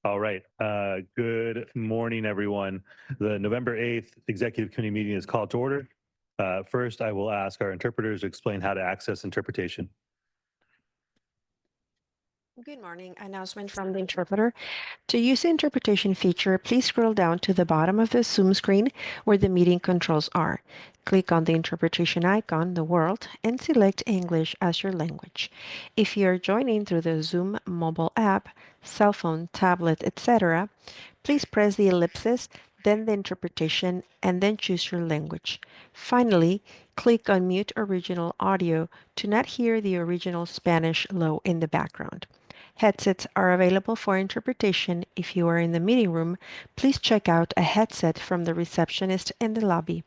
All right. Good morning, everyone. The November 8th Executive Committee meeting is called to order. First, I will ask our interpreters to explain how to access interpretation. Good morning. Announcement from the interpreter. To use the interpretation feature, please scroll down to the bottom of the Zoom screen where the meeting controls are. Click on the interpretation icon, the world, and select English as your language. If you are joining through the Zoom mobile app, cell phone, tablet, etc., please press the ellipsis, then the interpretation, and then choose your language. Finally, click on Mute Original Audio to not hear the original Spanish low in the background. Headsets are available for interpretation. If you are in the meeting room, please check out a headset from the receptionist in the lobby.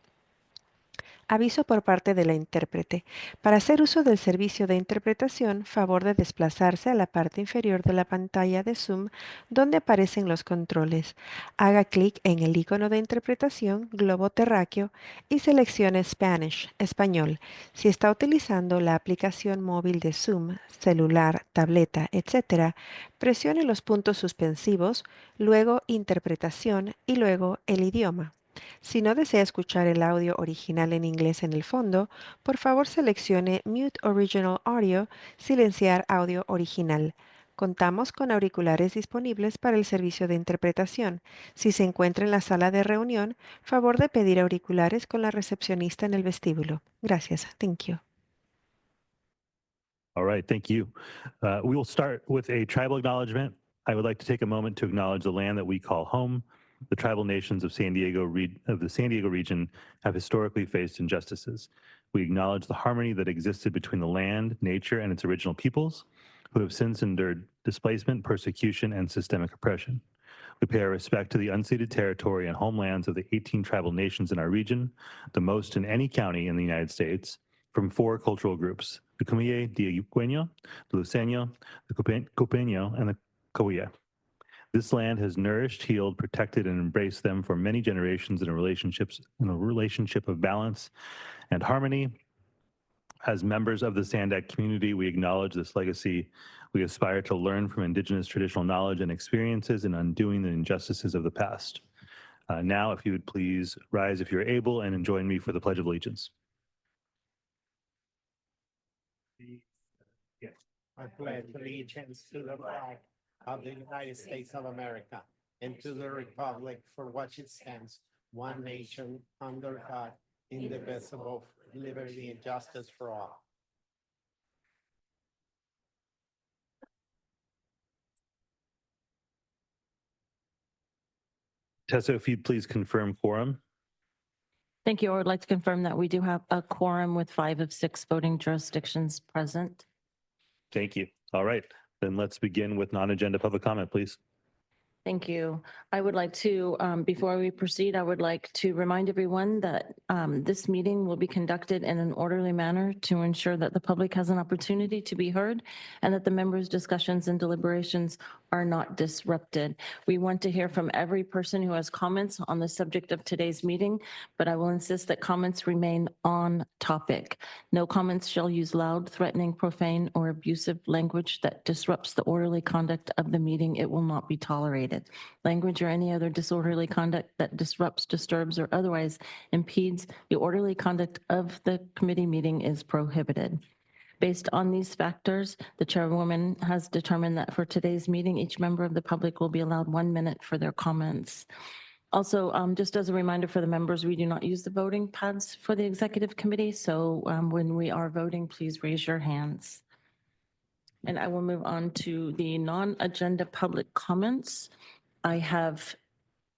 Aviso por parte de la intérprete. Para hacer uso del servicio de interpretación, favor de desplazarse a la parte inferior de la pantalla de Zoom donde aparecen los controles. Haga clic en el icono de interpretación, globo terráqueo, y seleccione Spanish, español. Si está utilizando la aplicación móvil de Zoom, celular, tableta, etc., presione los puntos suspensivos, luego interpretación y luego el idioma. Si no desea escuchar el audio original en inglés en el fondo, por favor seleccione Mute Original Audio, silenciar audio original. Contamos con auriculares disponibles para el servicio de interpretación. Si se encuentra en la sala de reunión, favor de pedir auriculares con la recepcionista en el vestíbulo. Gracias. Thank you. All right, thank you. We will start with a tribal acknowledgement. I would like to take a moment to acknowledge the land that we call home. The tribal nations of the San Diego region have historically faced injustices. We acknowledge the harmony that existed between the land, nature, and its original peoples, who have since endured displacement, persecution, and systemic oppression. We pay our respect to the unceded territory and homelands of the 18 tribal nations in our region, the most in any county in the United States, from 4 cultural groups: the Kumeyaay, the Igueño, the Luiseño, the Copeño, and the Cahuilla. This land has nourished, healed, protected, and embraced them for many generations in a relationship of balance and harmony. As members of the SANDAG community, we acknowledge this legacy. We aspire to learn from Indigenous traditional knowledge and experiences in undoing the injustices of the past. Now, if you would please rise if you're able and join me for the Pledge of Allegiance. I pledge allegiance to the flag of the United States of America and to the republic for which it stands, one nation, under God, indivisible, liberty and justice for all. Tessa, if you'd please confirm quorum. Thank you. I would like to confirm that we do have a quorum with 5 of 6 voting jurisdictions present. Thank you. All right, then let's begin with non-agenda public comment, please. Thank you. I would like to, before we proceed, I would like to remind everyone that this meeting will be conducted in an orderly manner to ensure that the public has an opportunity to be heard and that the members' discussions and deliberations are not disrupted. We want to hear from every person who has comments on the subject of today's meeting, but I will insist that comments remain on topic. No comments shall use loud, threatening, profane, or abusive language that disrupts the orderly conduct of the meeting. It will not be tolerated. Language or any other disorderly conduct that disrupts, disturbs, or otherwise impedes the orderly conduct of the committee meeting is prohibited. Based on these factors, the chairwoman has determined that for today's meeting, each member of the public will be allowed 1 minute for their comments. Also, just as a reminder for the members, we do not use the voting pads for the executive committee. So when we are voting, please raise your hands. And I will move on to the non-agenda public comments. I have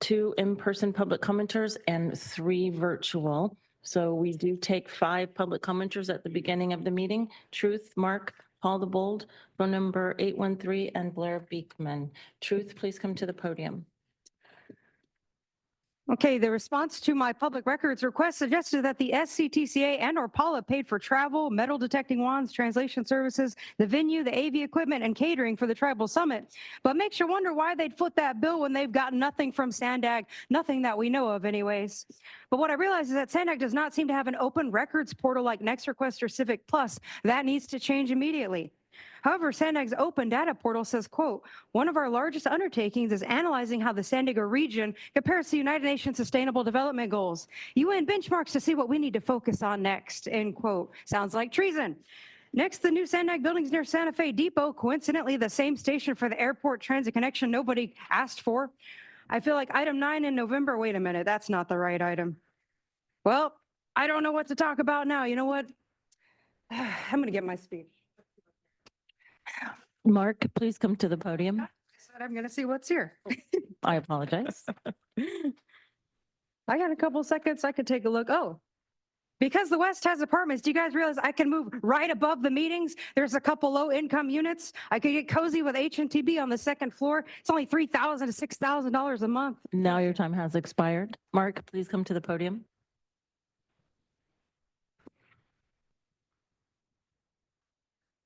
2 in-person public commenters and 3 virtual. So we do take 5 public commenters at the beginning of the meeting. Truth, Mark, Paul the Bold, phone number 813, and Blair Beekman. Truth, please come to the podium. Okay, the response to my public records request suggested that the SCTCA and or Paula paid for travel, metal detecting wands, translation services, the venue, the AV equipment, and catering for the tribal summit. But makes you wonder why they'd foot that bill when they've got nothing from SANDAG, nothing that we know of anyways. But what I realize is that SANDAG does not seem to have an open records portal like Next Request or Civic Plus. That needs to change immediately. However, SANDAG's open data portal says, quote, one of our largest undertakings is analyzing how the San Diego region compares to United Nations Sustainable Development Goals, UN benchmarks to see what we need to focus on next, end quote. Sounds like treason. Next, the new SANDAG buildings near Santa Fe Depot, coincidentally the same station for the airport transit connection nobody asked for. I feel like item 9 in November, wait a minute, that's not the right item. Well, I don't know what to talk about now. You know what? I'm gonna get my speech. Mark, please come to the podium. I said I'm gonna see what's here. I apologize. I got a couple seconds, I could take a look. Oh, because the West has apartments, do you guys realize I can move right above the meetings? There's a couple low-income units. I could get cozy with H&TB on the second floor. It's only $3,000 to $6,000 a month. Now your time has expired. Mark, please come to the podium.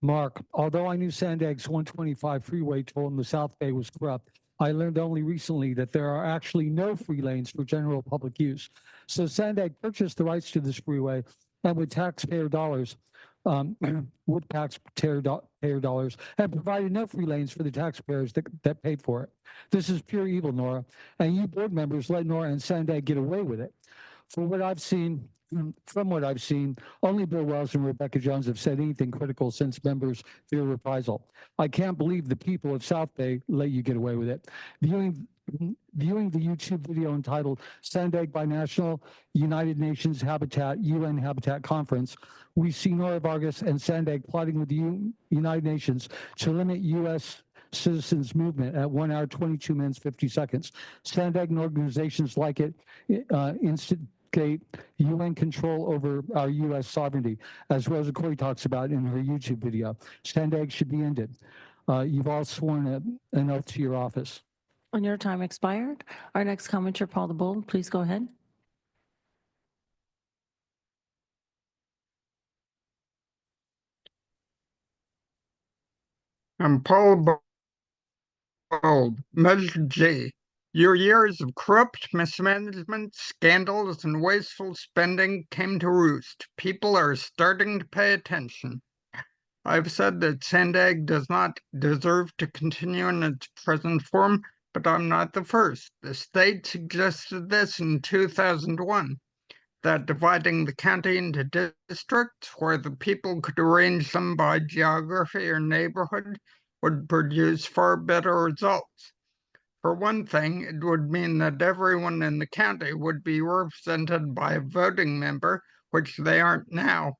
Mark, although I knew Sandag's 125 freeway toll in the South Bay was corrupt, I learned only recently that there are actually no free lanes for general public use. So Sandag purchased the rights to this freeway and with taxpayer dollars, and provided no free lanes for the taxpayers that paid for it. This is pure evil, Nora, and you board members let Nora and Sandag get away with it. From what I've seen, only Bill Wells and Rebecca Jones have said anything critical since members fear reprisal. I can't believe the people of South Bay let you get away with it. Viewing the YouTube video entitled Sandag Binational United Nations Habitat UN Habitat Conference, we see Nora Vargas and Sandag plotting with the United Nations to limit U.S. citizens movement at 1 hour, 22 minutes, 50 seconds. Sandag and organizations like it instigate UN control over our U.S. sovereignty, as Rosa Corey talks about in her YouTube video. Sandag should be ended. You've all sworn an oath to your office. And your time expired. Our next commenter, Paul the Bull, please go ahead. I'm Paul Bold, Measure J. Your years of corrupt mismanagement, scandals, and wasteful spending came to roost. People are starting to pay attention. I've said that Sandag does not deserve to continue in its present form, but I'm not the first. The state suggested this in 2001, that dividing the county into districts where the people could arrange them by geography or neighborhood would produce far better results. For one thing, it would mean that everyone in the county would be represented by a voting member, which they aren't now,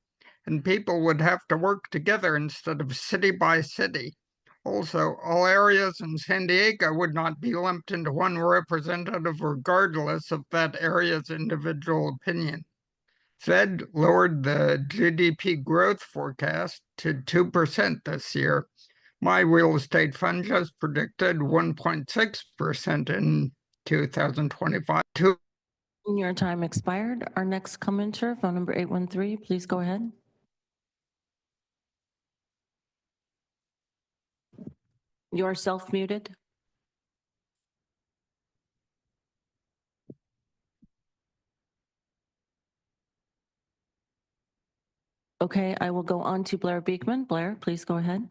and people would have to work together instead of city by city. Also, all areas in San Diego would not be lumped into one representative regardless of that area's individual opinion. Fed lowered the GDP growth forecast to 2% this year. My real estate fund just predicted 1.6% in 2025. Your time expired. Our next commenter, phone number 813, please go ahead. You're self-muted. Okay, I will go on to Blair Beekman. Blair, please go ahead.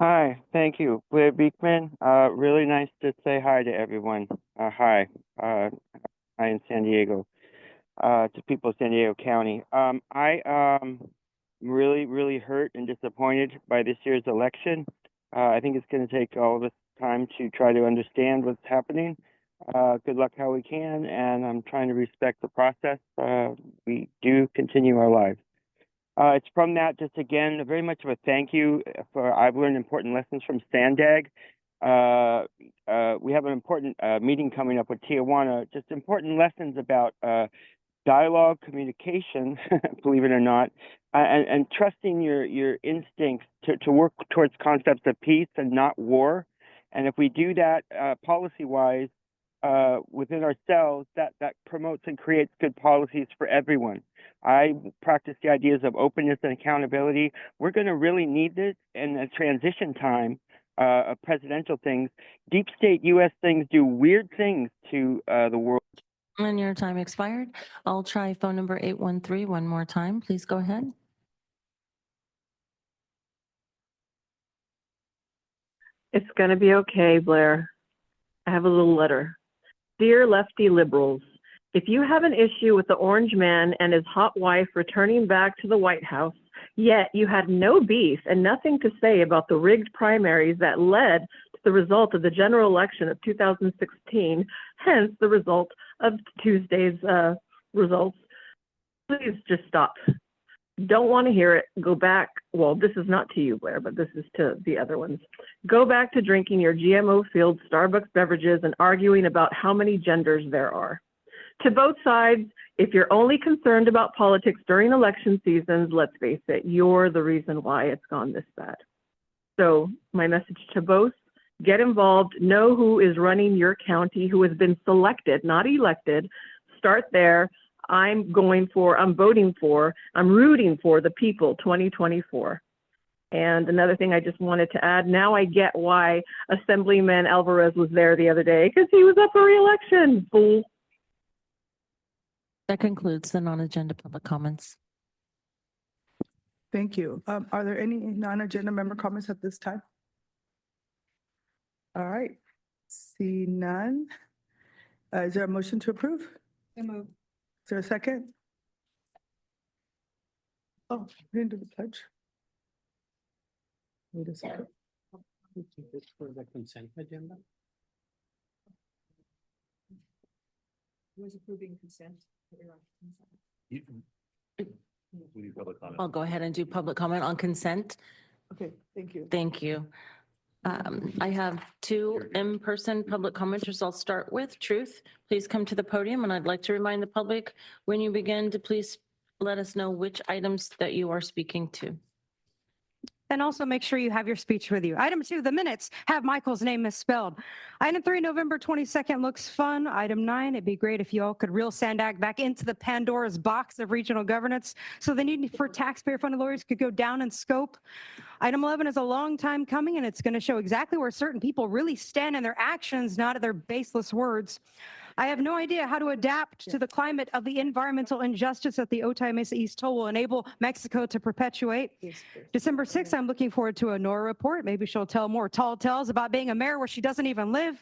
Hi, thank you. Blair Beekman. Really nice to say hi to everyone. Hi in San Diego, to people of San Diego County. I really hurt and disappointed by this year's election. I think it's going to take all of us time to try to understand what's happening. Good luck how we can, and I'm trying to respect the process. We do continue our lives. It's from that, just again, very much of a thank you for, I've learned important lessons from Sandag. We have an important meeting coming up with Tijuana, just important lessons about dialogue, communication, believe it or not, and trusting your instincts to work towards concepts of peace and not war. And if we do that policy-wise within ourselves, that promotes and creates good policies for everyone. I practice the ideas of openness and accountability. We're going to really need this in a transition time of presidential things. Deep state U.S. things do weird things to the world. And your time expired. I'll try phone number 813 one more time. Please go ahead. It's going to be okay, Blair. I have a little letter. Dear lefty liberals, if you have an issue with the orange man and his hot wife returning back to the White House, yet you had no beef and nothing to say about the rigged primaries that led to the result of the general election of 2016, hence the result of Tuesday's results, please just stop. Don't want to hear it. Go back. Well, this is not to you, Blair, but this is to the other ones. Go back to drinking your GMO-filled Starbucks beverages and arguing about how many genders there are. To both sides, if you're only concerned about politics during election seasons, let's face it, you're the reason why it's gone this bad. So my message to both, get involved, know who is running your county, who has been selected, not elected. Start there. I'm voting for, I'm rooting for the people 2024. And another thing I just wanted to add, now I get why Assemblyman Alvarez was there the other day, because he was up for re-election, fool. That concludes the non-agenda public comments. Thank you. Are there any non-agenda member comments at this time? All right. See none. Is there a motion to approve? Is there a second? Oh, we didn't do the pledge. Wait a second. We keep this for the consent agenda. Was approving consent. I'll go ahead and do public comment on consent. Okay, thank you. Thank you. I have two in-person public commenters. I'll start with Truth. Please come to the podium, and I'd like to remind the public when you begin to please let us know which items that you are speaking to. And also make sure you have your speech with you. Item 2, the minutes have Michael's name misspelled. Item 3, November 22nd looks fun. Item 9, it'd be great if you all could reel SANDAG back into the Pandora's box of regional governance so the need for taxpayer-funded lawyers could go down in scope. Item 11 is a long time coming, and it's going to show exactly where certain people really stand in their actions, not their baseless words. I have no idea how to adapt to the climate of the environmental injustice that the Otay Mesa East toll will enable Mexico to perpetuate. December 6th, I'm looking forward to a Nora report. Maybe she'll tell more tall tales about being a mayor where she doesn't even live.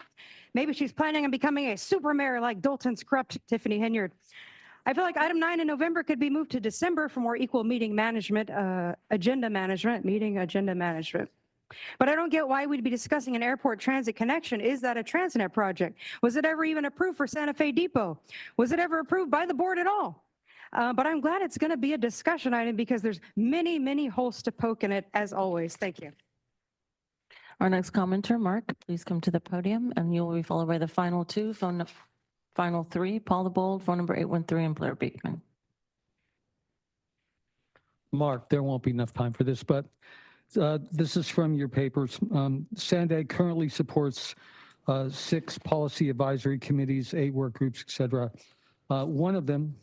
Maybe she's planning on becoming a super mayor like Dalton's corrupt Tiffany Henyard. I feel like item 9 in November could be moved to December for more equal meeting management, agenda management. But I don't get why we'd be discussing an airport transit connection. Is that a Transnet project? Was it ever even approved for Santa Fe Depot? Was it ever approved by the board at all? But I'm glad it's going to be a discussion item because there's many, many holes to poke in it, as always. Thank you. Our next commenter, Mark, please come to the podium, and you will be followed by the final two, final three, Paul the Bold, phone number 813, and Blair Beekman. Mark, there won't be enough time for this, but this is from your papers. SANDAG currently supports 6 policy advisory committees, 8 work groups, et cetera. One of them,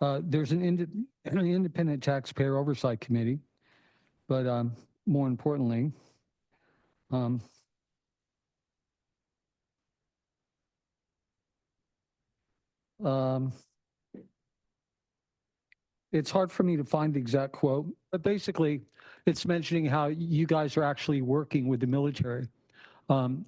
there's an independent taxpayer oversight committee, but more importantly, it's hard for me to find the exact quote, but basically it's mentioning how you guys are actually working with the military on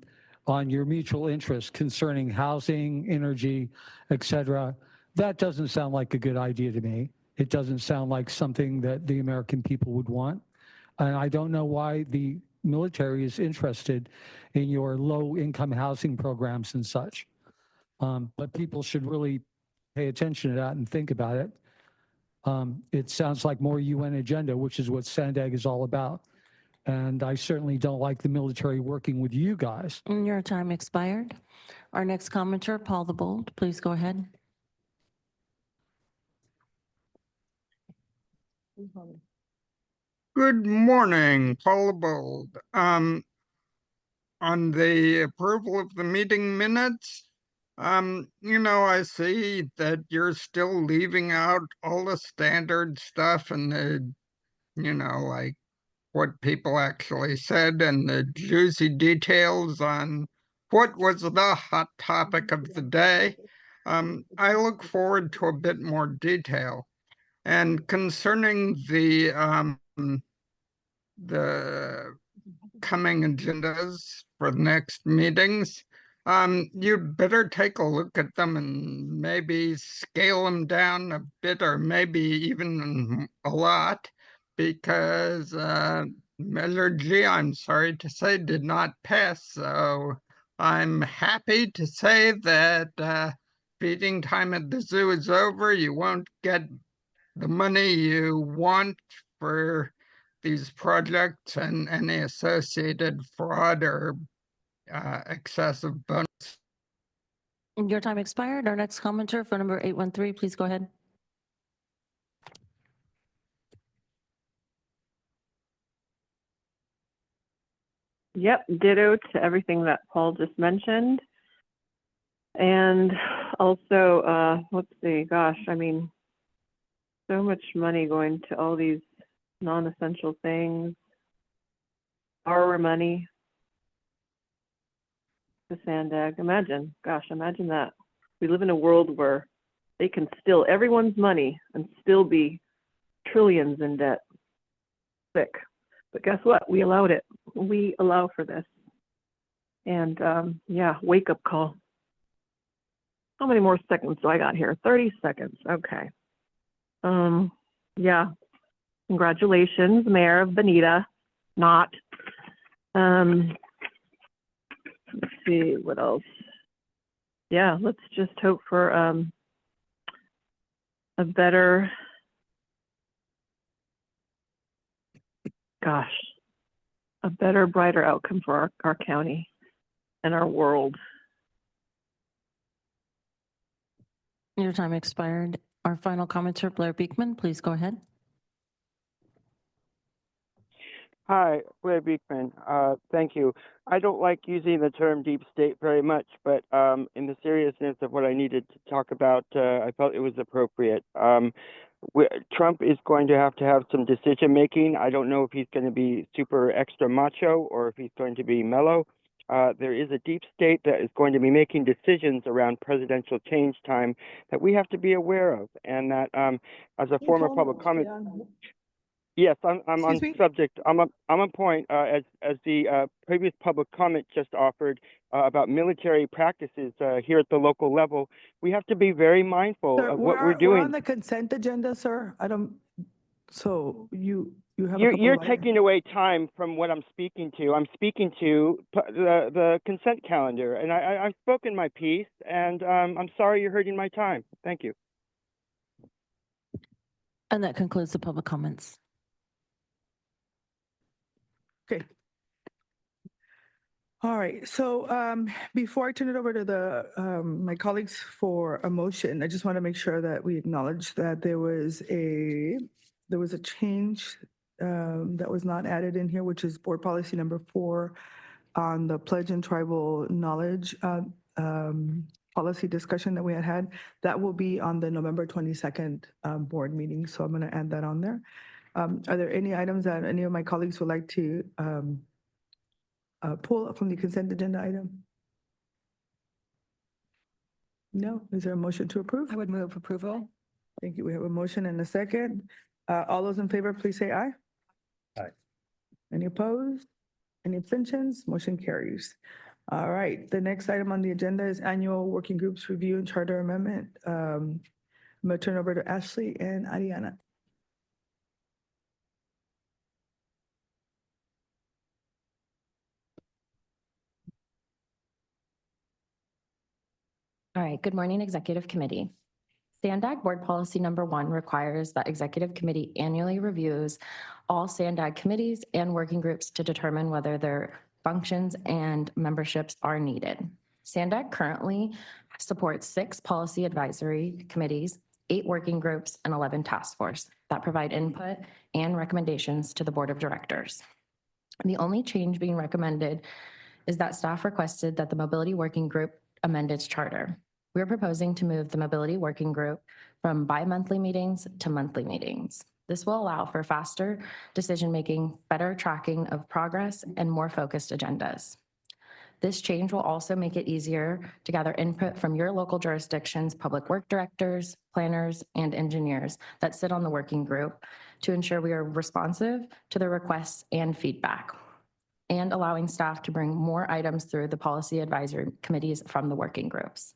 your mutual interests concerning housing, energy, et cetera. That doesn't sound like a good idea to me. It doesn't sound like something that the American people would want. And I don't know why the military is interested in your low-income housing programs and such. But people should really pay attention to that and think about it. It sounds like more UN agenda, which is what SANDAG is all about. And I certainly don't like the military working with you guys. Your time expired. Our next commenter, Paul the Bold, please go ahead. Good morning, Paul Bold. On the approval of the meeting minutes, I see that you're still leaving out all the standard stuff and the, like what people actually said and the juicy details on what was the hot topic of the day. I look forward to a bit more detail. And concerning the upcoming agendas for the next meetings, you'd better take a look at them and maybe scale them down a bit or maybe even a lot, because Measure G, I'm sorry to say, did not pass. So I'm happy to say that feeding time at the zoo is over. You won't get the money you want for these projects and any associated fraud or excessive bonus. Your time expired. Our next commenter, phone number 813, please go ahead. Yep, ditto to everything that Paul just mentioned. And also, let's see, gosh, I mean, so much money going to all these non-essential things. Borrower money to SANDAG. Imagine, gosh, imagine that. We live in a world where they can steal everyone's money and still be trillions in debt. Sick. But guess what? We allowed it. We allow for this. And yeah, wake up call. How many more seconds do I got here? 30 seconds. Okay. Yeah. Congratulations, Mayor of Bonita. Not. Let's see what else. Yeah, let's just hope for a better, a better, brighter outcome for our county and our world. Your time expired. Our final commenter, Blair Beekman, please go ahead. Hi, Blair Beekman. Thank you. I don't like using the term deep state very much, but in the seriousness of what I needed to talk about, I felt it was appropriate. Trump is going to have some decision making. I don't know if he's going to be super extra macho or if he's going to be mellow. There is a deep state that is going to be making decisions around presidential change time that we have to be aware of, and that as a former public comment. Yes, I'm on subject. I'm on point as the previous public comment just offered about military practices here at the local level. We have to be very mindful Sir, of what we're doing. We're on the consent agenda, sir. I don't. So you have. You're taking away time from what I'm speaking to. I'm speaking to the consent calendar, and I've spoken my piece, and I'm sorry you're hurting my time. Thank you. And that concludes the public comments. Okay. All right. So before I turn it over to the my colleagues for a motion, I just want to make sure that we acknowledge that there was a change that was not added in here, which is board policy number 4 on the pledge and tribal knowledge policy discussion that we had. That will be on the November 22nd board meeting. So I'm going to add that on there. Are there any items that any of my colleagues would like to pull from the consent agenda item? No? Is there a motion to approve? I would move approval. Thank you. We have a motion and a second. All those in favor, please say aye. Aye. Any opposed? Any abstentions? Motion carries. All right. The next item on the agenda is annual working groups review and charter amendment. I'm going to turn over to Ashley and Ariana. All right, good morning, Executive Committee. SANDAG Board Policy Number 1 requires that Executive Committee annually reviews all SANDAG committees and working groups to determine whether their functions and memberships are needed. SANDAG currently supports 6 policy advisory committees, 8 working groups, and 11 task force that provide input and recommendations to the Board of Directors. The only change being recommended is that staff requested that the Mobility Working Group amend its charter. We're proposing to move the Mobility Working Group from bi-monthly meetings to monthly meetings. This will allow for faster decision-making, better tracking of progress, and more focused agendas. This change will also make it easier to gather input from your local jurisdictions, public work directors, planners, and engineers that sit on the working group to ensure we are responsive to their requests and feedback. and allowing staff to bring more items through the policy advisory committees from the working groups.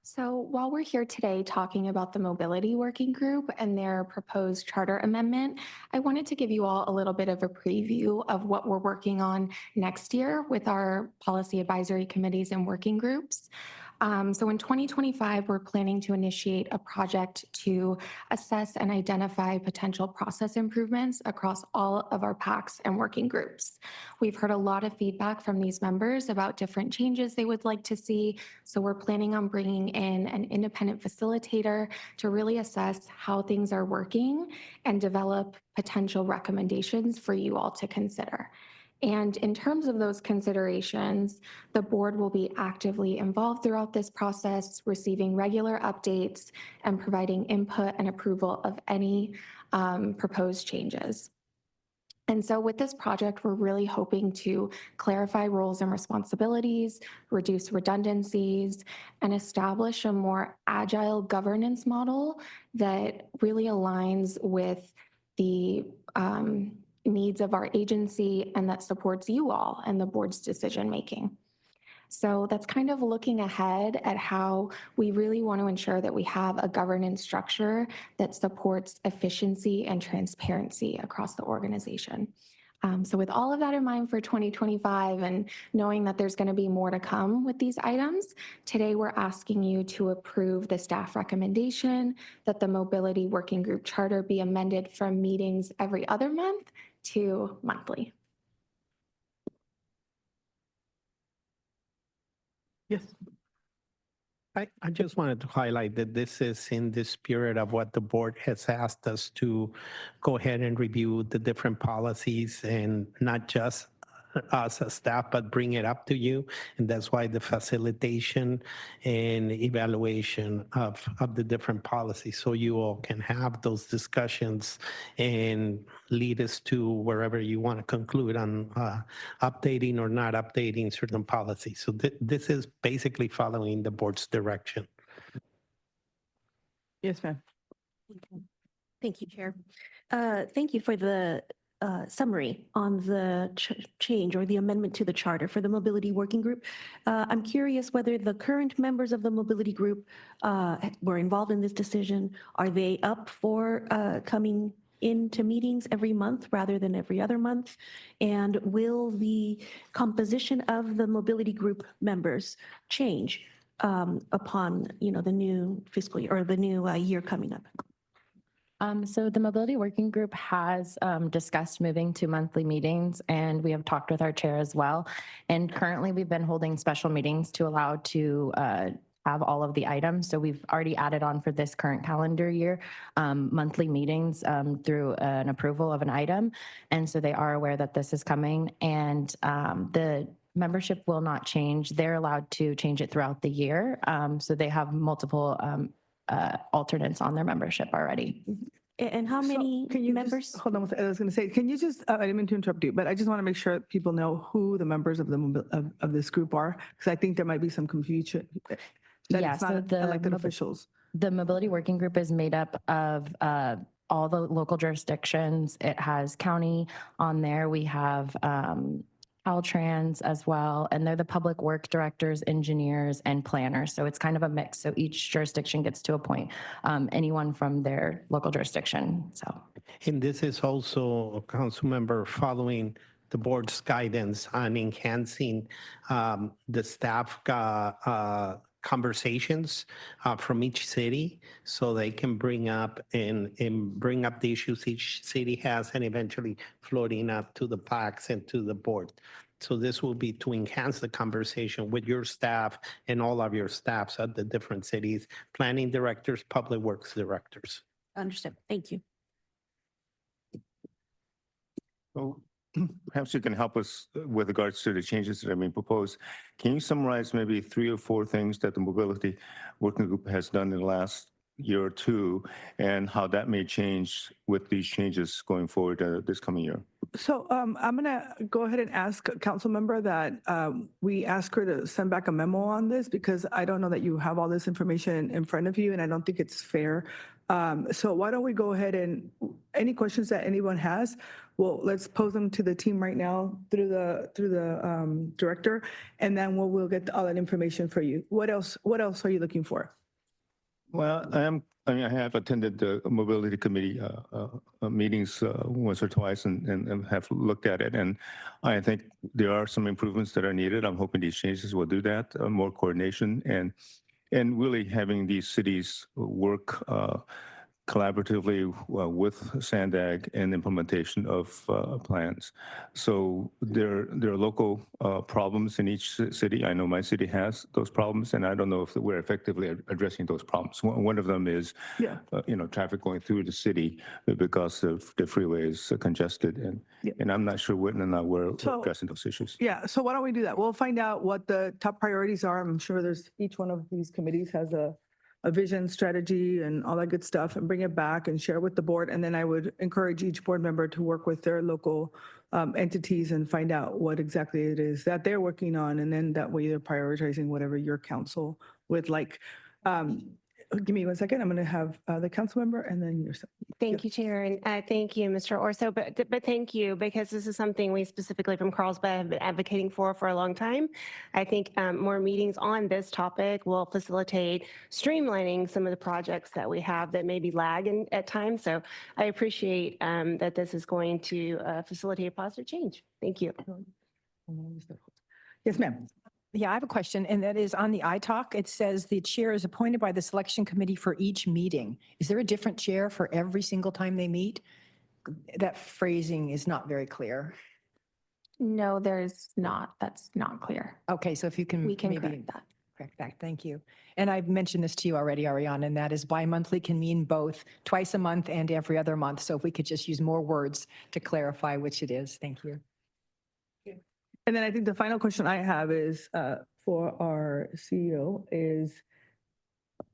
So while we're here today talking about the Mobility Working Group and their proposed charter amendment, I wanted to give you all a little bit of a preview of what we're working on next year with our policy advisory committees and working groups. So in 2025, we're planning to initiate a project to assess and identify potential process improvements across all of our PACs and working groups. We've heard a lot of feedback from these members about different changes they would like to see. So we're planning on bringing in an independent facilitator to really assess how things are working and develop potential recommendations for you all to consider. And in terms of those considerations, the board will be actively involved throughout this process, receiving regular updates and providing input and approval of any proposed changes. And so with this project, we're really hoping to clarify roles and responsibilities, reduce redundancies, and establish a more agile governance model that really aligns with the needs of our agency and that supports you all and the board's decision making. So that's kind of looking ahead at how we really want to ensure that we have a governance structure that supports efficiency and transparency across the organization. So with all of that in mind for 2025 and knowing that there's going to be more to come with these items, today we're asking you to approve the staff recommendation that the Mobility Working Group Charter be amended from meetings every other month to monthly. Yes. I just wanted to highlight that this is in the spirit of what the board has asked us to go ahead and review the different policies and not just us as staff, but bring it up to you. And that's why the facilitation and evaluation of the different policies, so you all can have those discussions and lead us to wherever you want to conclude on updating or not updating certain policies. So this is basically following the board's direction. Yes, ma'am. Thank you, Chair. Thank you for the summary on the change or the amendment to the charter for the Mobility Working Group. I'm curious whether the current members of the Mobility Group were involved in this decision. Are they up for coming into meetings every month rather than every other month? And will the composition of the Mobility Group members change upon, the new fiscal year or the new year coming up? So the Mobility Working Group has discussed moving to monthly meetings, and we have talked with our chair as well. And currently, we've been holding special meetings to allow to have all of the items. So we've already added on for this current calendar year, monthly meetings through an approval of an item. And so they are aware that this is coming, and the membership will not change. They're allowed to change it throughout the year. So they have multiple alternates on their membership already. And how many members? Hold on, I was going to say, can you just, I didn't mean to interrupt you, but I just want to make sure people know who the members of of this group are, because I think there might be some confusion. That Yeah, it's not so the elected officials. The Mobility Working Group is made up of all the local jurisdictions. It has county on there. We have Caltrans as well, and they're the public work directors, engineers, and planners. So it's kind of a mix. So each jurisdiction gets to appoint anyone from their local jurisdiction. So, and this is also a council member following the board's guidance on enhancing the staff conversations from each city, so they can bring up and bring up the issues each city has, and eventually floating up to the PACs and to the board. So this will be to enhance the conversation with your staff and all of your staffs at the different cities, planning directors, public works directors. Understood. Thank you. So perhaps you can help us with regards to the changes that have been proposed. Can you summarize maybe 3 or 4 things that the Mobility Working Group has done in the last year or two, and how that may change with these changes going forward this coming year? So I'm going to go ahead and ask a council member that we ask her to send back a memo on this because I don't know that you have all this information in front of you and I don't think it's fair. So why don't we go ahead and any questions that anyone has, well, let's pose them to the team right now through the director, and then we'll get all that information for you. What else are you looking for? Well, I have attended the mobility committee meetings once or twice and have looked at it. And I think there are some improvements that are needed. I'm hoping these changes will do that, more coordination and really having these cities work collaboratively with SANDAG and implementation of plans. So there are local problems in each city. I know my city has those problems, and I don't know if we're effectively addressing those problems. One of them is, traffic going through the city because of the freeway is congested, and I'm not sure whether or not we're addressing those issues. Yeah, so why don't we do that? We'll find out what the top priorities are. I'm sure each one of these committees has a vision, strategy, and all that good stuff, and bring it back and share with the board. And then I would encourage each board member to work with their local entities and find out what exactly it is that they're working on. And then that way they're prioritizing whatever your council would like. Give me 1 second. I'm going to have the council member and then yourself. Thank you, Chair, and thank you, Mr. Orso. But thank you, because this is something we specifically from Carlsbad have been advocating for a long time. I think more meetings on this topic will facilitate streamlining some of the projects that we have that maybe lag at times. So I appreciate that this is going to facilitate positive change. Thank you. Yes, ma'am. Yeah, I have a question, and that is on the iTalk. It says the chair is appointed by the selection committee for each meeting. Is there a different chair for every single time they meet? That phrasing is not very clear. No, there's not. That's not clear. Okay, so if you can We can maybe correct that. correct that. Thank you. And I've mentioned this to you already, Ariana, and that is bi-monthly can mean both twice a month and every other month. So if we could just use more words to clarify which it is. Thank you. And then I think the final question I have is for our CEO is,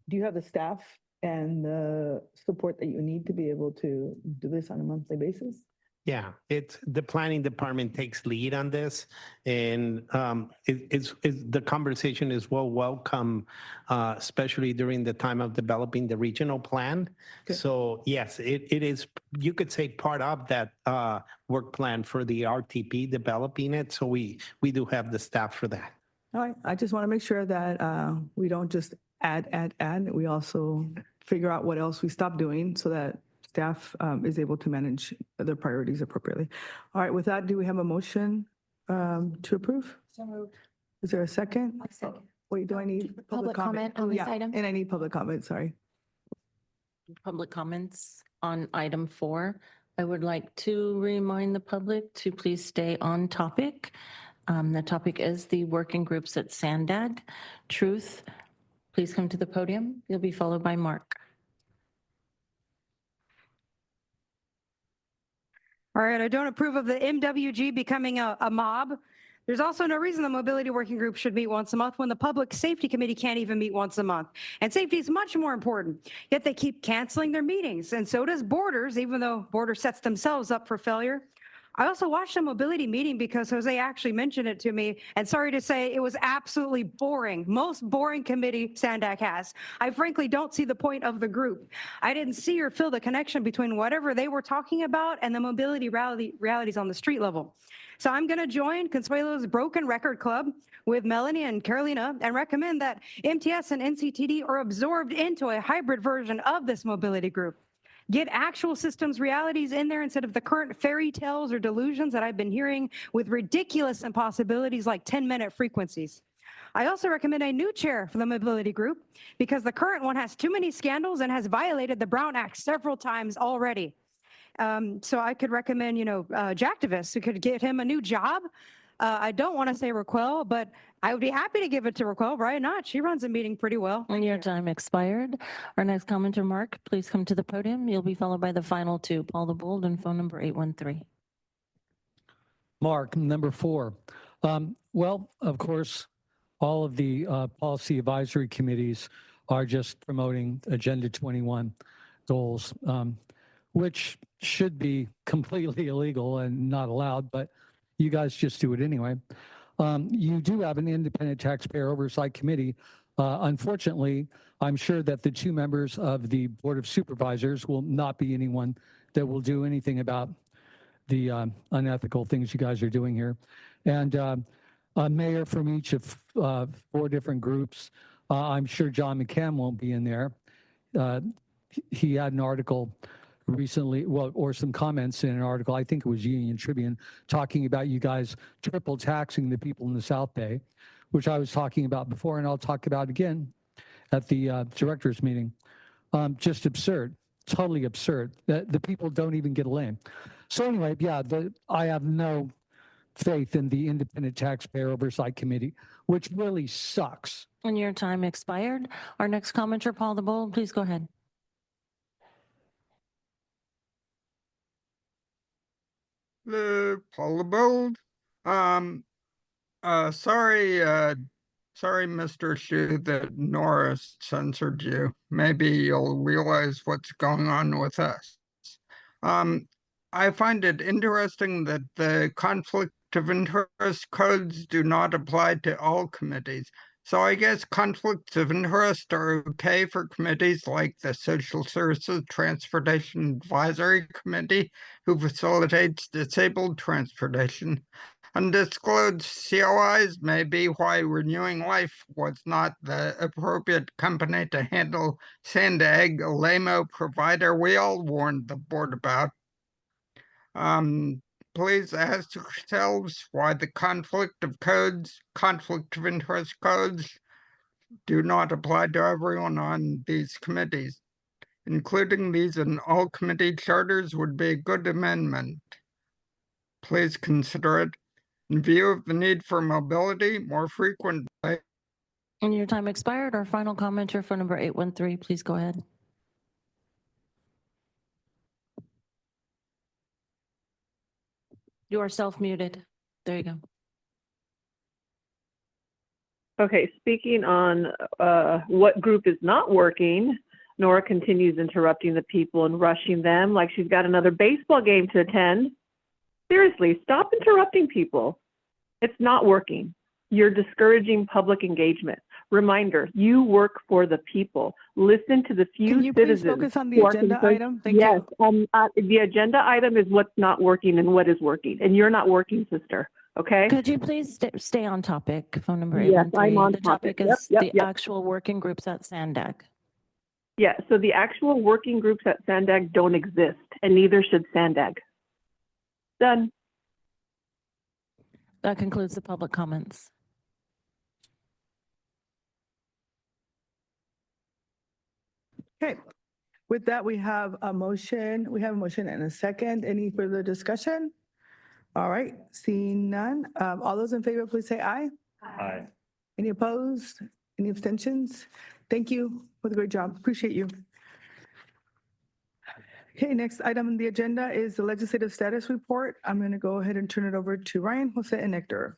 do you have the staff and the support that you need to be able to do this on a monthly basis? Yeah, it's the planning department takes lead on this, and the conversation is welcome, especially during the time of developing the regional plan. Okay. So yes, it is, you could say, part of that work plan for the RTP, developing it. So we do have the staff for that. All right, I just want to make sure that we don't just add. We also figure out what else we stop doing so that staff is able to manage their priorities appropriately. All right, with that, do we have a motion to approve? So moved. Is there a second? Second. Wait, do I need Public comment on Oh, this yeah, item? and I need public comment, sorry. Public comments on item 4. I would like to remind the public to please stay on topic. The topic is the working groups at SANDAG. Truth, please come to the podium. You'll be followed by Mark. All right, I don't approve of the MWG becoming a mob. There's also no reason the mobility working group should meet once a month when the public safety committee can't even meet once a month. And safety is much more important, yet they keep canceling their meetings. And so does Borders, even though Borders sets themselves up for failure. I also watched a mobility meeting because Jose actually mentioned it to me, and sorry to say, it was absolutely boring. Most boring committee SANDAG has. I frankly don't see the point of the group. I didn't see or feel the connection between whatever they were talking about and the mobility realities on the street level. So I'm going to join Consuelo's Broken Record Club with Melanie and Carolina and recommend that MTS and NCTD are absorbed into a hybrid version of this mobility group. Get actual systems realities in there instead of the current fairy tales or delusions that I've been hearing with ridiculous impossibilities like 10-minute frequencies. I also recommend a new chair for the mobility group because the current one has too many scandals and has violated the Brown Act several times already. So I could recommend, Jacktivist, who could get him a new job. I don't want to say Raquel, but I would be happy to give it to Raquel. Why not? She runs a meeting pretty well. And your time expired. Our next commenter, Mark, please come to the podium. You'll be followed by the final 2, Paul the Bold and phone number 813. Mark, number 4. Well, of course, all of the policy advisory committees are just promoting Agenda 21 goals. which should be completely illegal and not allowed, but you guys just do it anyway. You do have an independent taxpayer oversight committee. Unfortunately, I'm sure that the 2 members of the Board of Supervisors will not be anyone that will do anything about the unethical things you guys are doing here. And a mayor from each of 4 different groups. I'm sure John McCann won't be in there. He had an article recently, well, or some comments in an article, I think it was Union Tribune, talking about you guys triple taxing the people in the South Bay, which I was talking about before, and I'll talk about again at the directors meeting. Just absurd, totally absurd. The people don't even get a lane. So anyway, yeah, I have no faith in the Independent Taxpayer Oversight Committee, which really sucks. And your time expired. Our next commenter, Paul DeBold, please go ahead. Hello, Paul LeBold. Sorry, Mr. Shu, that Nora censored you. Maybe you'll realize what's going on with us. I find it interesting that the conflict of interest codes do not apply to all committees. So I guess conflicts of interest are okay for committees like the Social Services Transportation Advisory Committee, who facilitates disabled transportation. Undisclosed COIs may be why Renewing Life was not the appropriate company to handle SANDAG, a LAMO provider we all warned the board about. Please ask yourselves why the conflict of interest codes do not apply to everyone on these committees. Including these in all committee charters would be a good amendment. Please consider it. In view of the need for mobility, more frequent. And your time expired. Our final commenter for number 813, please go ahead. You are self-muted. There you go. Okay, speaking on what group is not working, Nora continues interrupting the people and rushing them like she's got another baseball game to attend. Seriously, stop interrupting people. It's not working. You're discouraging public engagement. Reminder, you work for the people. Listen to the few Can you citizens. please focus on the agenda item? Thank yes, you. The agenda item is what's not working and what is working. And you're not working, sister. Okay? Could you please stay on topic, phone number Yes, 813? I'm on the topic. Yep, Is yep, the yep. actual working groups at SANDAG. Yeah, so the actual working groups at SANDAG don't exist, and neither should SANDAG. Done. That concludes the public comments. Okay, with that, we have a motion. We have a motion and a second. Any further discussion? All right, seeing none. All those in favor, please say aye. Aye. Any opposed? Any abstentions? Thank you for the great job. Appreciate you. Okay, next item on the agenda is the legislative status report. I'm going to go ahead and turn it over to Ryan, Jose, and Hector.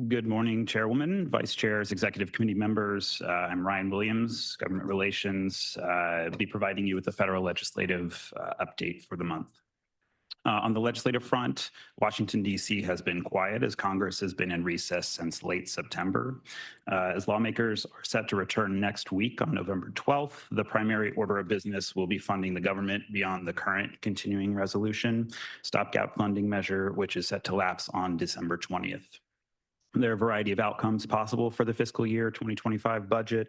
Good morning, Chairwoman, Vice Chairs, Executive Committee members. I'm Ryan Williams, Government Relations. I'll be providing you with a federal legislative update for the month. On the legislative front, Washington, D.C. has been quiet as Congress has been in recess since late September. As lawmakers are set to return next week on November 12th, the primary order of business will be funding the government beyond the current continuing resolution stopgap funding measure, which is set to lapse on December 20th. There are a variety of outcomes possible for the fiscal year 2025 budget,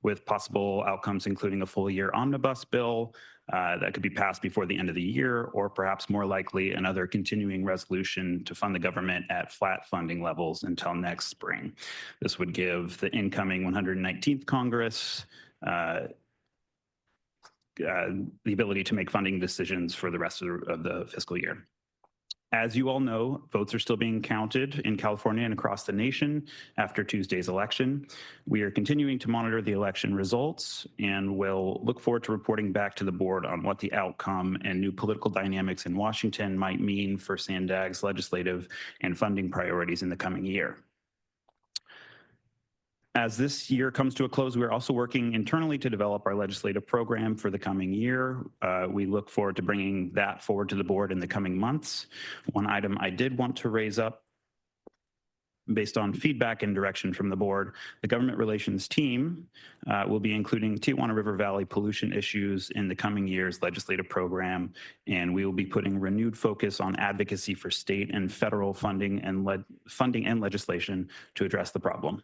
with possible outcomes including a full year omnibus bill that could be passed before the end of the year, or perhaps more likely another continuing resolution to fund the government at flat funding levels until next spring. This would give the incoming 119th Congress the ability to make funding decisions for the rest of the fiscal year. As you all know, votes are still being counted in California and across the nation after Tuesday's election. We are continuing to monitor the election results and will look forward to reporting back to the board on what the outcome and new political dynamics in Washington might mean for SANDAG's legislative and funding priorities in the coming year. As this year comes to a close, we're also working internally to develop our legislative program for the coming year. We look forward to bringing that forward to the board in the coming months. One item I did want to raise up, based on feedback and direction from the board, the government relations team will be including Tijuana River Valley pollution issues in the coming year's legislative program, and we will be putting renewed focus on advocacy for state and federal funding and legislation to address the problem.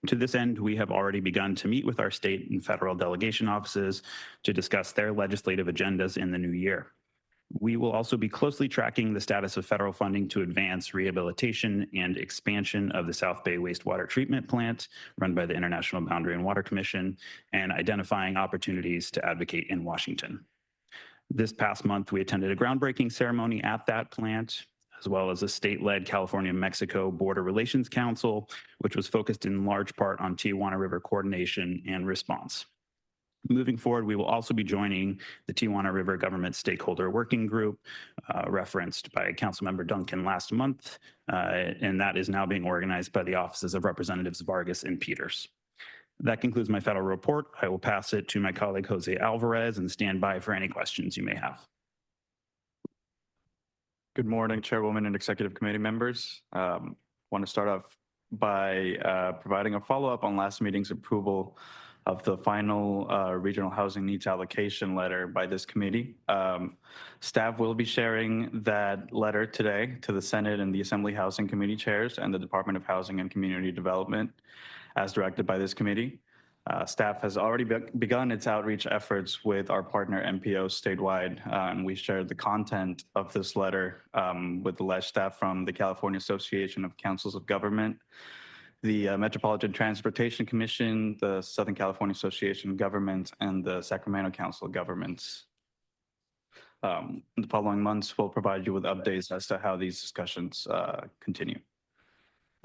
To this end, we have already begun to meet with our state and federal delegation offices to discuss their legislative agendas in the new year. We will also be closely tracking the status of federal funding to advance rehabilitation and expansion of the South Bay wastewater treatment plant run by the International Boundary and Water Commission and identifying opportunities to advocate in Washington. This past month, we attended a groundbreaking ceremony at that plant, as well as a state-led California-Mexico Border Relations Council, which was focused in large part on Tijuana River coordination and response. Moving forward, we will also be joining the Tijuana River Government Stakeholder Working Group, referenced by Councilmember Duncan last month, and that is now being organized by the offices of Representatives Vargas and Peters. That concludes my federal report. I will pass it to my colleague Jose Alvarez and stand by for any questions you may have. Good morning, Chairwoman and Executive Committee members. Want to start off by providing a follow-up on last meeting's approval of the final regional housing needs allocation letter by this committee. Staff will be sharing that letter today to the Senate and the Assembly Housing Committee chairs and the Department of Housing and Community Development as directed by this committee. Staff has already begun its outreach efforts with our partner MPO statewide, and we shared the content of this letter with the LESH staff from the California Association of Councils of Government, the Metropolitan Transportation Commission, the Southern California Association of Governments, and the Sacramento Council of Governments. In the following months, we'll provide you with updates as to how these discussions continue.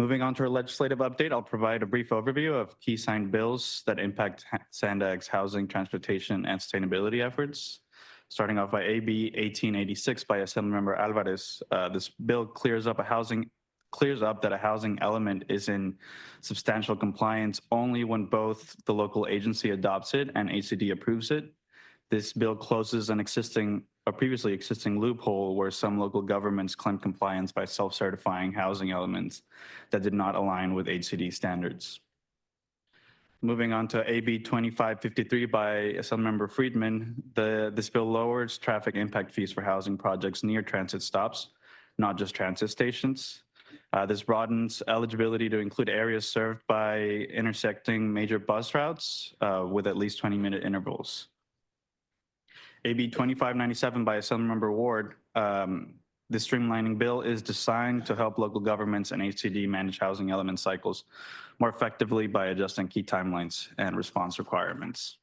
Moving on to our legislative update, I'll provide a brief overview of key signed bills that impact SANDAG's housing, transportation, and sustainability efforts. Starting off by AB 1886 by Assemblymember Alvarez, this bill clears up that a housing element is in substantial compliance only when both the local agency adopts it and HCD approves it. This bill closes a previously existing loophole where some local governments claim compliance by self-certifying housing elements that did not align with HCD standards. Moving on to AB 2553 by Assemblymember Friedman, this bill lowers traffic impact fees for housing projects near transit stops, not just transit stations. This broadens eligibility to include areas served by intersecting major bus routes with at least 20-minute intervals. AB 2597 by Assemblymember Ward, this streamlining bill is designed to help local governments and HCD manage housing element cycles more effectively by adjusting key timelines and response requirements.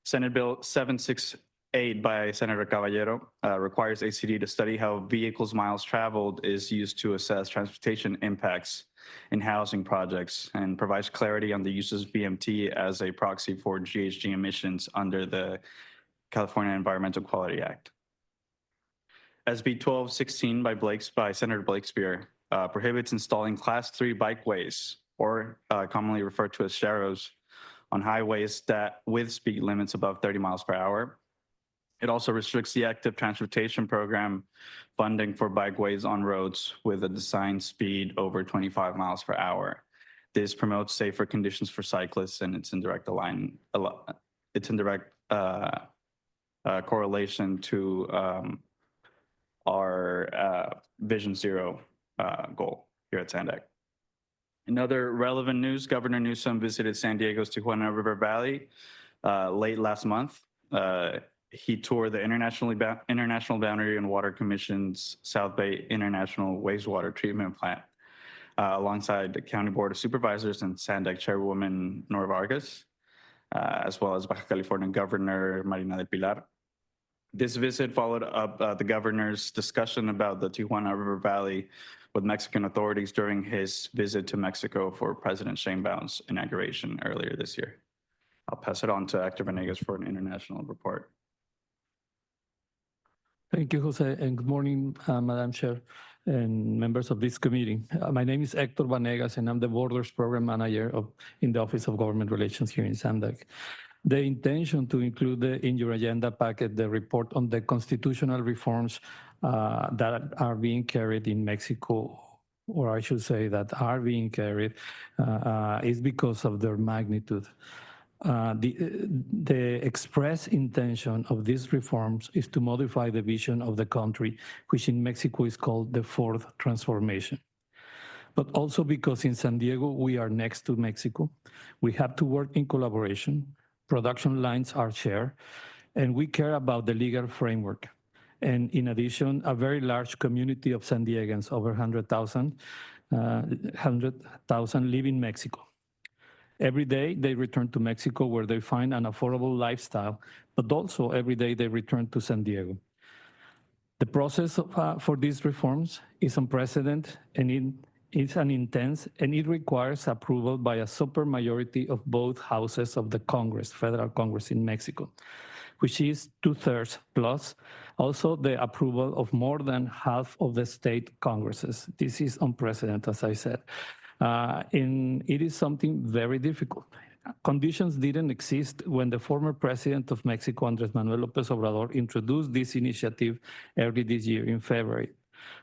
Senate Bill 768 by Senator Caballero requires HCD to study how vehicles miles traveled is used to assess transportation impacts in housing projects and provides clarity on the uses of VMT as a proxy for GHG emissions under the California Environmental Quality Act. SB 1216 by Senator Blakespeare prohibits installing Class 3 bikeways, or commonly referred to as sharrows, on highways that with speed limits above 30 miles per hour. It also restricts the active transportation program funding for bikeways on roads with a design speed over 25 miles per hour. This promotes safer conditions for cyclists, and it's in direct correlation to our Vision Zero goal here at SANDAG. In other relevant news, Governor Newsom visited San Diego's Tijuana River Valley late last month. He toured the International Boundary and Water Commission's South Bay International Wastewater Treatment Plant alongside the County Board of Supervisors and SANDAG Chairwoman Nora Vargas, as well as Baja California Governor Marina del Pilar. This visit followed up the governor's discussion about the Tijuana River Valley with Mexican authorities during his visit to Mexico for President Sheinbaum's inauguration earlier this year. I'll pass it on to Hector Venegas for an international report. Thank you, Jose, and good morning, Madam Chair and members of this committee. My name is Hector Vanegas, and I'm the Borders Program Manager in the Office of Government Relations here in SANDAG. The intention to include in your agenda packet the report on the constitutional reforms that are being carried in Mexico, or I should say that are being carried, is because of their magnitude. The express intention of these reforms is to modify the vision of the country, which in Mexico is called the fourth transformation. But also because in San Diego, we are next to Mexico. We have to work in collaboration. Production lines are shared, and we care about the legal framework. And in addition, a very large community of San Diegans, over 100,000 live in Mexico. Every day they return to Mexico where they find an affordable lifestyle, but also every day they return to San Diego. The process for these reforms is unprecedented, and it's an intense, and it requires approval by a supermajority of both houses of the Congress, Federal Congress in Mexico, which is 2/3, plus also the approval of more than half of the state Congresses. This is unprecedented, as I said. And it is something very difficult. Conditions didn't exist when the former president of Mexico, Andrés Manuel López Obrador, introduced this initiative early this year in February.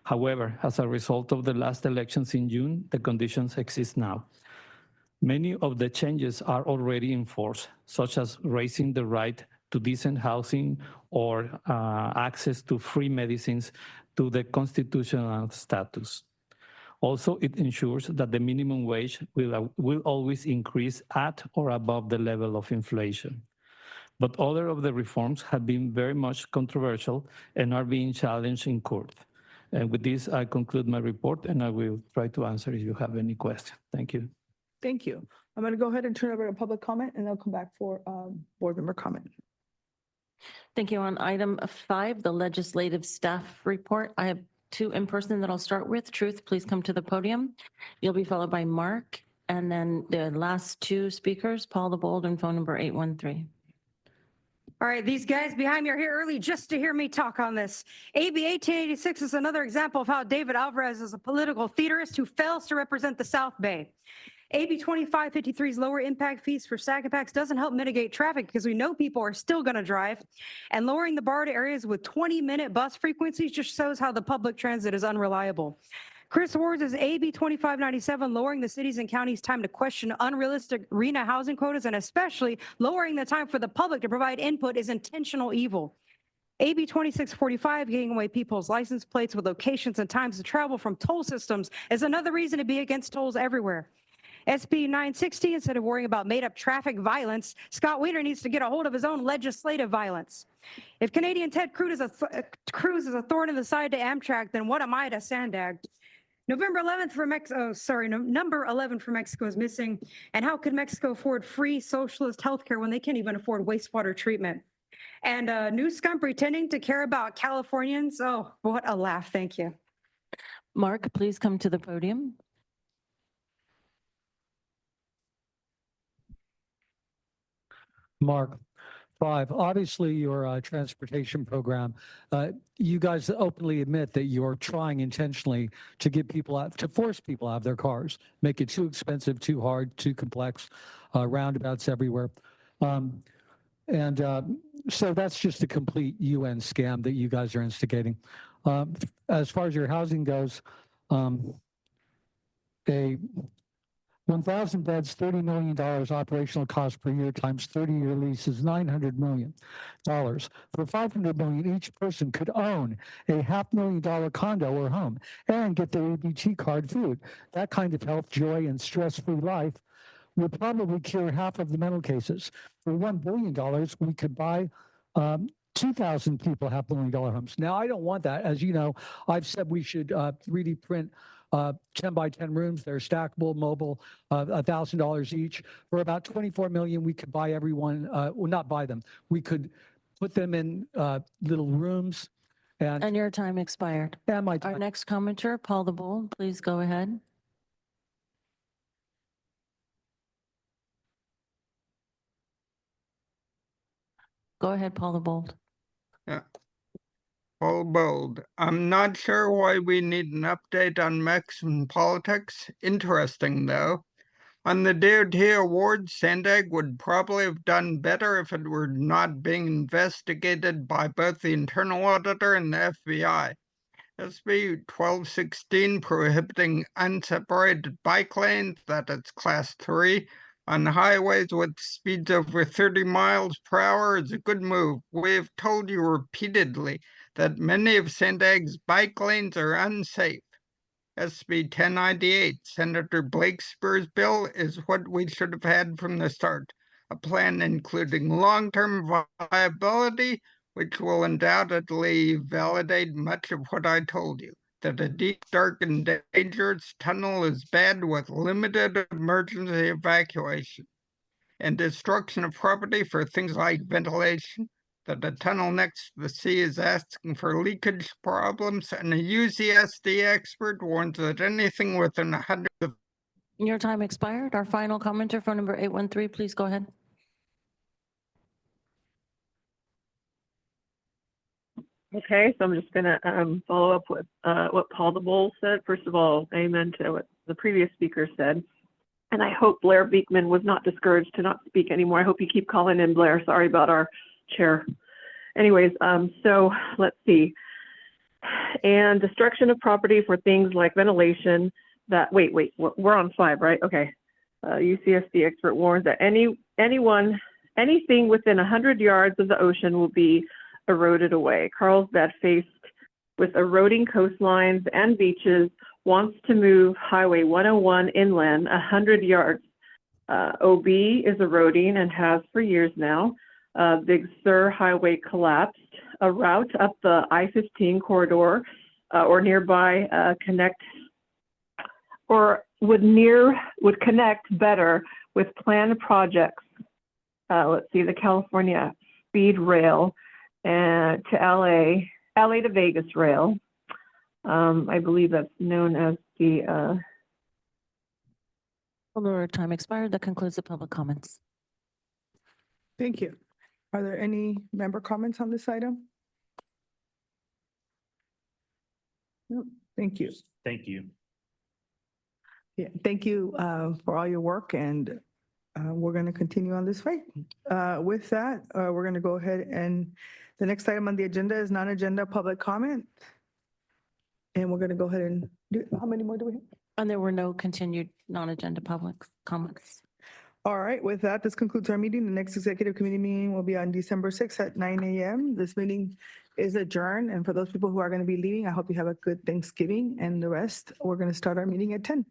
However, as a result of the last elections in June, the conditions exist now. Many of the changes are already in force, such as raising the right to decent housing or access to free medicines to the constitutional status. Also, it ensures that the minimum wage will always increase at or above the level of inflation. But other of the reforms have been very much controversial and are being challenged in court. And with this, I conclude my report, and I will try to answer if you have any questions. Thank you. Thank you. I'm going to go ahead and turn over to public comment, and I'll come back for board member comment. Thank you. On item 5, the legislative staff report, I have 2 in person that I'll start with. Truth, please come to the podium. You'll be followed by Mark, and then the last 2 speakers, Paul the Bold and phone number 813. All right, these guys behind me are here early just to hear me talk on this. AB 1886 is another example of how David Alvarez is a political theorist who fails to represent the South Bay. AB 2553's lower impact fees for sack and packs doesn't help mitigate traffic because we know people are still going to drive. And lowering the bar to areas with 20-minute bus frequencies just shows how the public transit is unreliable. Chris Ward's is AB 2597, lowering the cities and counties' time to question unrealistic RHNA housing quotas, and especially lowering the time for the public to provide input is intentional evil. AB 2645, giving away people's license plates with locations and times to travel from toll systems, is another reason to be against tolls everywhere. SB 960, instead of worrying about made-up traffic violence, Scott Wiener needs to get a hold of his own legislative violence. If Canadian Ted Cruz is a thorn in the side to Amtrak, then what am I to SANDAG? November 11th for Mexico, number 11 for Mexico is missing. And how could Mexico afford free socialist healthcare when they can't even afford wastewater treatment? And New Scum pretending to care about Californians. Oh, what a laugh. Thank you. Mark, please come to the podium. Mark, 5, obviously your transportation program, you guys openly admit that you're trying intentionally to get people out, to force people out of their cars, make it too expensive, too hard, too complex, roundabouts everywhere. So that's just a complete UN scam that you guys are instigating. As far as your housing goes, a 1,000 beds, $30 million operational cost per year times 30-year lease is $900 million. For $500 million, each person could own a $500,000 condo or home and get their EBT card food. That kind of health, joy, and stress-free life would probably cure half of the mental cases. For $1 billion, we could buy 2,000 people $500,000 homes. Now, I don't want that. As you know, I've said we should 3D print 10 by 10 rooms. They're stackable, mobile, $1,000 each. For about $24 million, we could buy everyone, well, not buy them. We could put them in little rooms And your time expired. and my Our time. next commenter, Paul the Bold, please go ahead. Go ahead, Paul the Bold. Yeah. Paul Bold. I'm not sure why we need an update on Mexican politics. Interesting, though. On the DOT awards, SANDAG would probably have done better if it were not being investigated by both the internal auditor and the FBI. SB 1216 prohibiting unseparated bike lanes, that it's class 3, on highways with speeds over 30 miles per hour is a good move. We have told you repeatedly that many of SANDAG's bike lanes are unsafe. SB 1098, Senator Blakespeare's bill, is what we should have had from the start. A plan including long-term viability, which will undoubtedly validate much of what I told you. That a deep, dark, and dangerous tunnel is bad with limited emergency evacuation. And destruction of property for things like ventilation. That the tunnel next to the sea is asking for leakage problems, and a UCSD expert warns that anything within 100 of Your time expired. Our final commenter, phone number 813, please go ahead. Okay, so I'm just going to follow up with what Paul the Bowl said. First of all, amen to what the previous speaker said. And I hope Blair Beekman was not discouraged to not speak anymore. I hope you keep calling in, Blair. Sorry about our chair. Anyways, so let's see. And destruction of property for things like ventilation that, wait, we're on 5, right? Okay. UCSD expert warns that anything within 100 yards of the ocean will be eroded away. Carlsbad, faced with eroding coastlines and beaches, wants to move Highway 101 inland 100 yards. OB is eroding and has for years now. Big Sur Highway collapsed. A route up the I-15 corridor or nearby would connect better with planned projects. Let's see, the California Speed Rail to LA to Vegas Rail. I believe that's known as the. Our time expired. That concludes the public comments. Thank you. Are there any member comments on this item? No, thank you. Thank you. Yeah, thank you for all your work, and we're going to continue on this fight. With that, we're going to go ahead, and the next item on the agenda is non-agenda public comment. And we're going to go ahead and do, how many more do we have? And there were no continued non-agenda public comments. All right, with that, this concludes our meeting. The next executive committee meeting will be on December 6th at 9 a.m. This meeting is adjourned. And for those people who are going to be leaving, I hope you have a good Thanksgiving, and the rest, we're going to start our meeting at 10.